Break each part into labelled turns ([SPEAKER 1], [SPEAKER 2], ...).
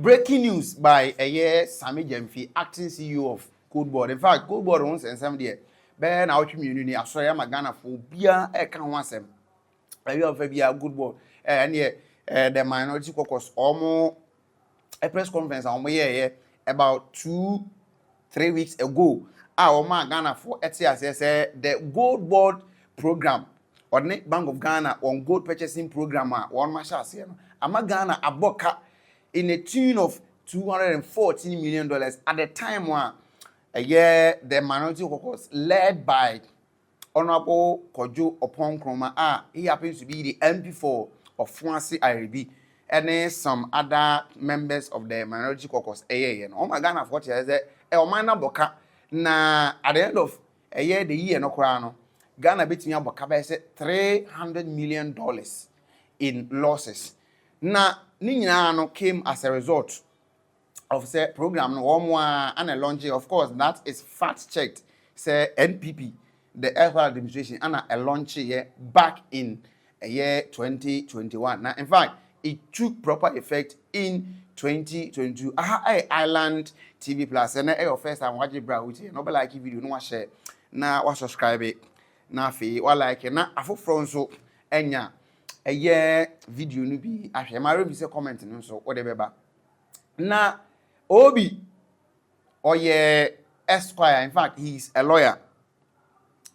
[SPEAKER 1] breaking news by Sammy Gyamfi, acting CEO of GOLDBOD. In fact, GOLDBOD owns and some there. Ben out community, I saw him Ghana for beer, can want them. I have a GOLDBOD. And the minority caucus almost a press conference on my about 2-3 weeks ago. Our man Ghana for ETS the GOLDBOD program or Bank of Ghana on gold purchasing program one masha say ama Ghana aboka in a tune of $214 million at the time one the minority caucus led by Honorable Kojo Opon Kroma he happens to be the MP of Francis IRB and some other members of the minority caucus my Ghana for say Omana Boka na at the end of a year the year no crown Ghana betting aboka by $300 million in losses. Na no came as a result of say program no one and a launching. Of course, that is fact checked. Say NPP, the Air Administration, and a launch here back in a year 2021. Now, in fact, it took proper effect in 2022. Island TV Plus and your first time watch it, bro. No be like video, no share. Na wa subscribe it. Na fe wa like na afofro nso enya video no bi ahwe mare bi se comment no nso wo de beba na obi oye Esquire. In fact, he is a lawyer.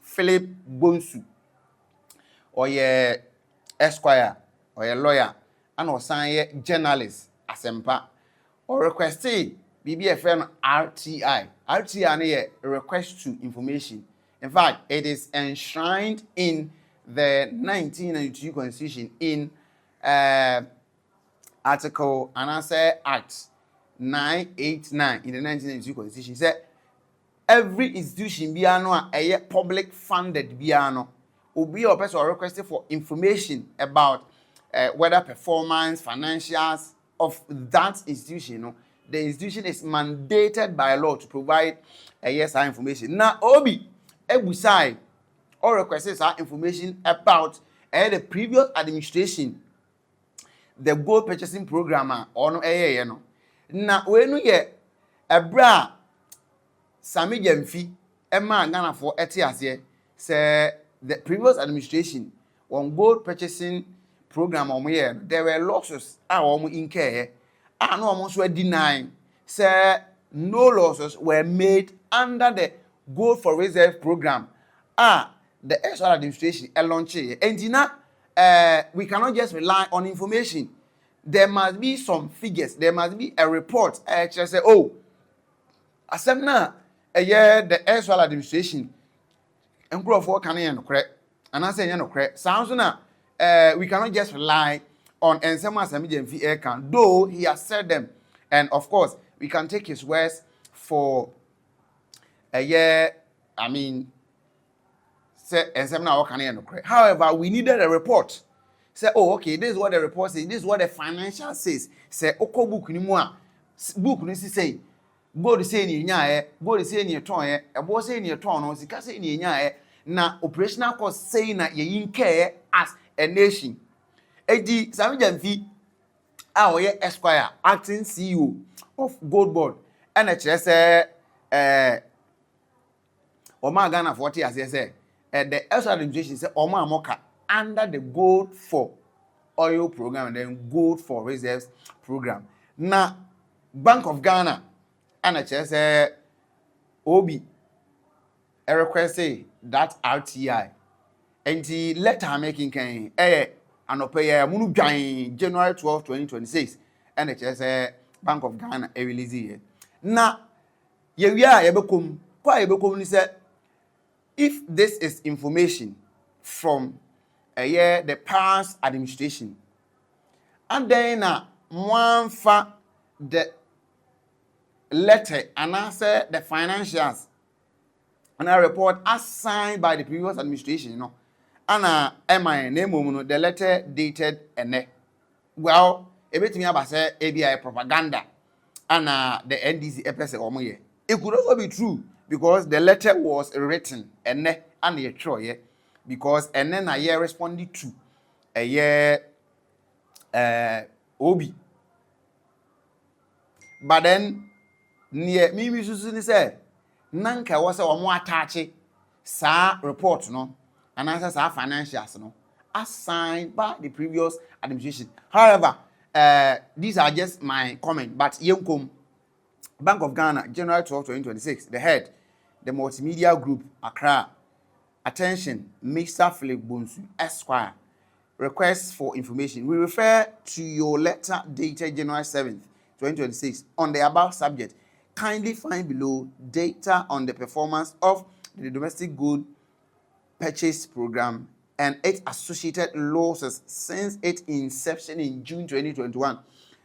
[SPEAKER 1] Philip Bonsu oye Esquire oye lawyer and osan journalist asempa or requesting BBFN RTI. RTI na request to information. In fact, it is enshrined in the 1992 Constitution in Article and I say Act 989 in the 1992 Constitution. Say every institution biano a public funded biano will be a person requested for information about whether performance, financials of that institution. The institution is mandated by law to provide information. Now, Obi Ebusai or requests information about the previous administration, the gold purchasing program or no na when we bra Sammy Gyamfi Emma Ghana for ETS say the previous administration on gold purchasing program there were losses incur no almost were denying say no losses were made under the Gold for Reserve program. The SR administration launched it. And we cannot just rely on information. There must be some figures. There must be a report. Say, oh, asemna the SR administration and grow for can correct. And I say no correct. Sounds na we cannot just rely on Nsema Sammy Gyamfi account, though he has said them. And of course, we can take his words for a year. I mean, say and now can however, we needed a report. Say, oh, okay, this is what the report says, this is what the financial says. Say, oko book ni mo book ni say go to say ni nya go to say ni ton e bo say ni ton no sika say ni nya na operational cost say na ye incur as a nation. Edi Sammy Gyamfi oye Esquire, acting CEO of GOLDBOD, and say Oma Ghana 40 as say the SR administration say Oma Moka under the Gold for Oil program and then Gold for Reserves program. Na Bank of Ghana and say Obi a request say that RTI and the letter making can and pay munu January 12, 2026 and say Bank of Ghana a release here. Na ye bekom kwa ye bekom ni say if this is information from the past administration, and then one for the letter and answer the financials and a report as signed by the previous administration, and my name the letter dated and well, everything about say ABI propaganda and the NDC episode. It could also be true. Because the letter was written and the Troy, because and then a year responded to a year Obi but then near me Susan say nanka was a more attached sa report no and answers our financials no assigned by the previous administration. However, these are just my comment, but Yenkom Bank of Ghana, January 12, 2026, the head, the multimedia group, Accra, attention, Mr. Philip Bonsu, Esquire, request for information. We refer to your letter dated January 7th, 2026 on the above subject. Kindly find below data on the performance of the domestic good purchase program and its associated losses since its inception in June 2021.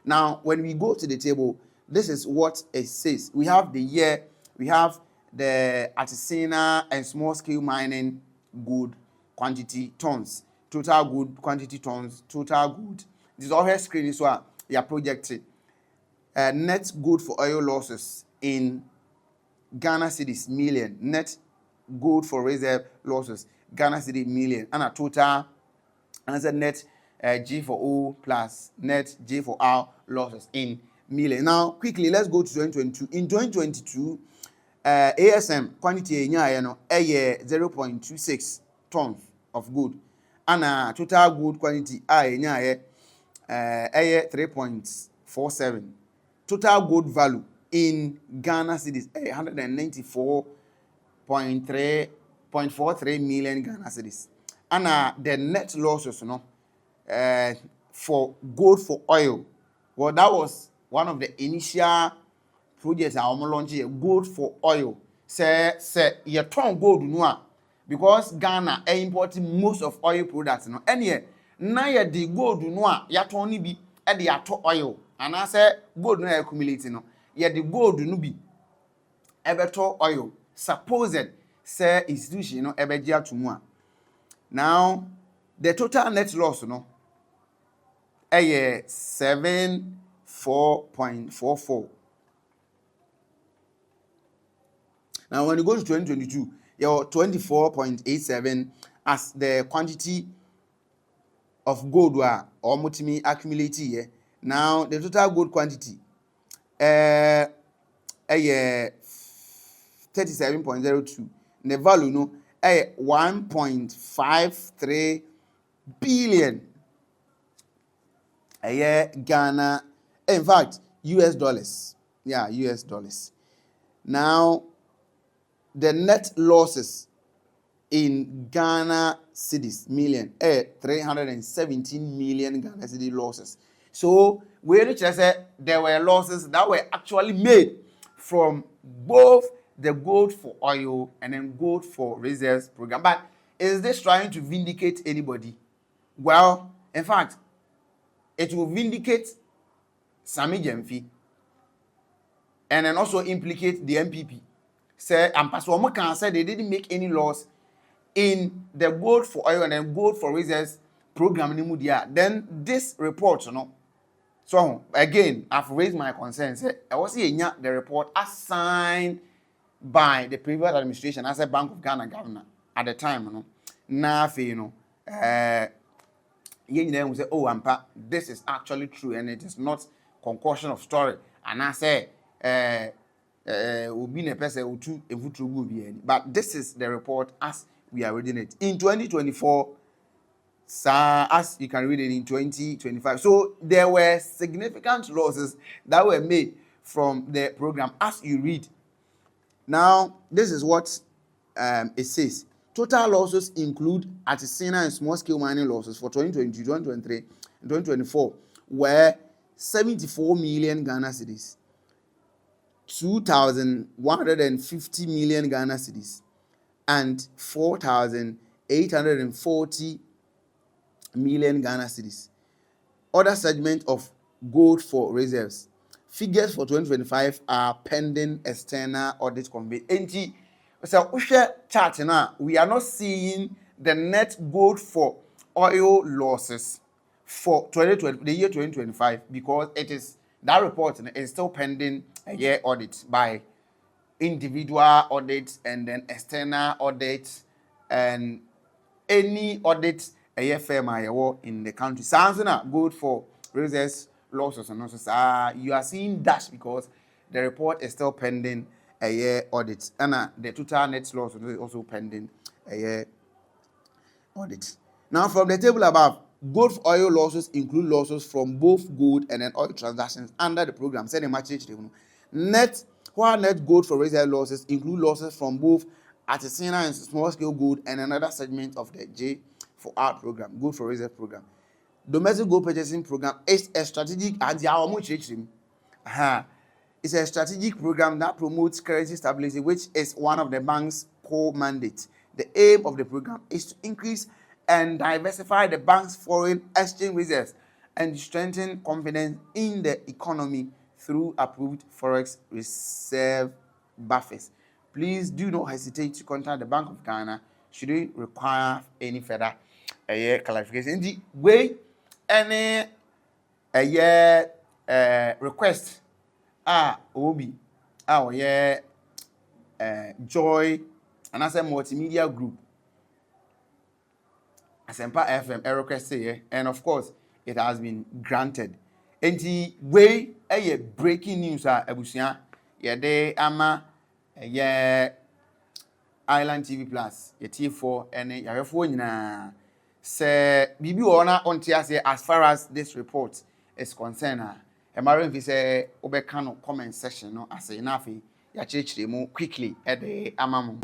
[SPEAKER 1] Now, when we go to the table, this is what it says. We have the year, we have the artisanal and small scale mining good quantity tons, total good quantity tons, total good. This is all her screen, so you are projected. Net good for oil losses in Ghana cedis million, net good for reserve losses Ghana cedi million, and a total answer net G for O plus net G for R losses in million. Now quickly let's go to 2022. In 2022 ASM quantity enya no 0.26 tons of good, and total good quantity enya 3.47. total good value in Ghana cedis 194.43 million Ghana cedis. And the net losses for gold for oil, well, that was one of the initial projects I launched, gold for oil. Say you turn gold no, because Ghana importing most of oil products no. Anyway, now you the gold no you turn ni bi e the ato oil, and I say gold no accumulating no. You the gold no bi ebeto oil. Supposed say institution no ebegia to mu. Now the total net loss no 74.44. Now when you go to 2022, you're 24.87 as the quantity of gold were or multimi accumulated here. Now the total gold quantity 37.02. The value no 1.53 billion Ghana, in fact US dollars. Yeah, US dollars. Now the net losses in Ghana cedis million 317 million Ghana cedi losses. So we just say there were losses that were actually made from both the gold for oil and then gold for reserves program. But is this trying to vindicate anybody? Well, in fact, it will vindicate Sammy Gyamfi and then also implicate the NPP. Say, and Pastor Omokan said they didn't make any loss in the gold for oil and then gold for reserves program in Mudia. Then this report, So again, I've raised my concerns. I was seeing the report assigned by the previous administration as a Bank of Ghana governor at the time. Now, you say, oh, Ampa, this is actually true and it is not concoction of story. And I say, but this is the report as we are reading it. In 2024, as you can read it in 2025. So there were significant losses that were made from the program as you read. Now, this is what it says. Total losses include artisanal and small-scale mining losses for 2022, 2023, and 2024 were 74 million Ghana cedis, 2,150 million Ghana cedis, and 4,840 million Ghana cedis. Other segment of gold for reserves. Figures for 2025 are pending external audit conveyed. So chart now, we are not seeing the net gold for oil losses for 2020, the year 2025, because it is that report is still pending a year audit by individual audits and then external audits and any audit a year firm in the country. Sounds good for reserves losses and also you are seeing dash because the report is still pending a year audit, and the total net loss is also pending a year audit. Now, from the table above, gold oil losses include losses from both gold and then oil transactions under the program. Net, while net gold for reserve losses include losses from both artisanal and small scale gold and another segment of the J4R program, gold for reserve program. Domestic gold purchasing program is a strategic it's a strategic program that promotes currency stability, which is one of the bank's core mandates. The aim of the program is to increase and diversify the bank's foreign exchange reserves and strengthen confidence in the economy through approved forex reserve buffers. Please do not hesitate to contact the Bank of Ghana should you require any further clarification. The way any request obi Joy and as a multimedia group Asempa FM request here, and of course it has been granted. And the way breaking news abusia yede ama Island TV Plus T4 and yarefo nyina se bibi ona onti ase as far as this report is concerned. Emaro mfi se obeka no comment section no ase na afi ya chirechire mu quickly ede amamu.